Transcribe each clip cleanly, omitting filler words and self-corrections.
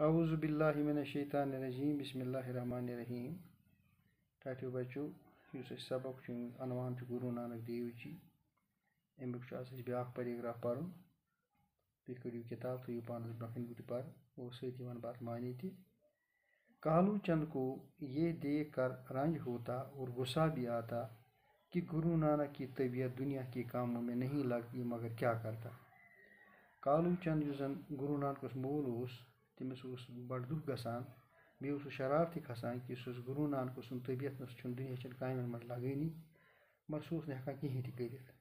اعوذ باللہ من الشیطان الرجیم بسم اللہ الرحمن الرحیم ٹھٹھو بچو اس سبق عنوان گرو نانک دیو جی امیک بیاکھ پیراگراف پرن تھی کڑو کتاب تھو پانس برکن بہ پر اور سی ون بات معنی تہ کالو چند کو یہ دیکھ کر رنج ہوتا اور غصہ بھی آتا کہ گرو نانک کی طبیعت دنیا کے کاموں میں نہیں لگتی مگر کیا کرتا۔ کالو چند اس زن گرو نانک مول تمس بڑ دکھ گسان بیس شرارتی کھسان کہ سہ گرو نانک سن طبیعت دنیا چن کامن من لگانی مگر سہ ہیکان کہین تہ کرت۔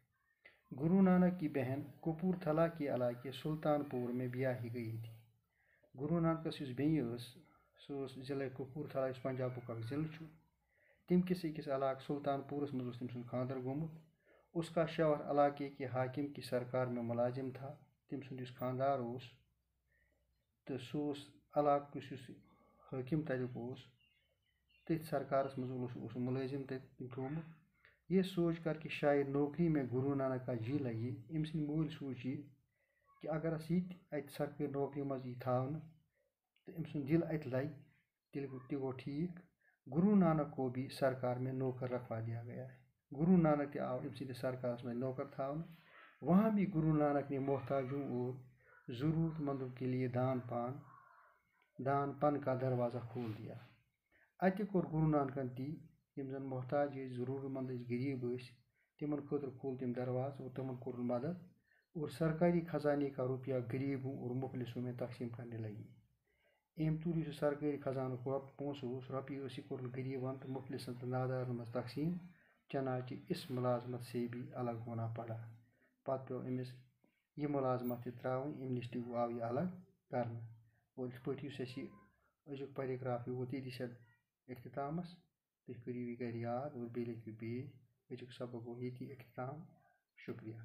گرو نانک کی بہن کپور تھلا کے علاقے سلطان پور میں بیاہی گئی تھی۔ گرو نانکس اس بیہ سہ ضلع کپور تھلا اس پنجاب اخ ضلع تم کس اکس علاقہ سلطان پورس مز تم سن خاندر گومت۔ اس کا شوہر علاقے کے حاکم کی سرکار میں ملازم تھا۔ تم سند اس خاندار تو سہ علاقہ حاکم تک تھی سرکارس مز ملازم تھومت۔ یہ سوچ کر کہ شاید نوکری میں گرو نانک کا جی لگی ام سند مول سوچ کہ اگر اس ات سرکاری نوکری مز تھاون تو ام سند دل ات لگ تیل گو ٹھیک۔ گرو نانک کو بھی سرکار میں نوکر رکھوا دیا گیا ہے۔ گرو نانک آو ام سند سرکار میں نوکر تھاون۔ وہاں بھی گرو نانک نے محتاجوں اور ضرورت مندوں کے لیے دان پن کا دروازہ کھول دیا۔ اتہ کور گرو نانکن تی یم زن محتاج ضرورت مند غریب تمن خاطر کھول تم دروازہ اور تمن کور مدد اور سرکاری خزانے کا روپیہ غریبوں اور مفلسوں میں تقسیم کرنے لگی۔ ام تور اس سرکاری خزانہ پونسہ روپیہ کور غریبن تو مفلسن تو نادارن مز تقسیم چنانچہ اس ملازمت سے بھی الگ ہونا پڑا۔ پتہ پیو امس یہ ملازمت تراؤن ام نش آو یہ الگ کرنا اور اس پہ اس ازیک پیراگراف ووت یہ اختتامس تھی کرو یہ گھر یاد اور بیٚیہِ لیکھو بیٚیہِ ازیک سبق گو یہ اختتام۔ شکریہ۔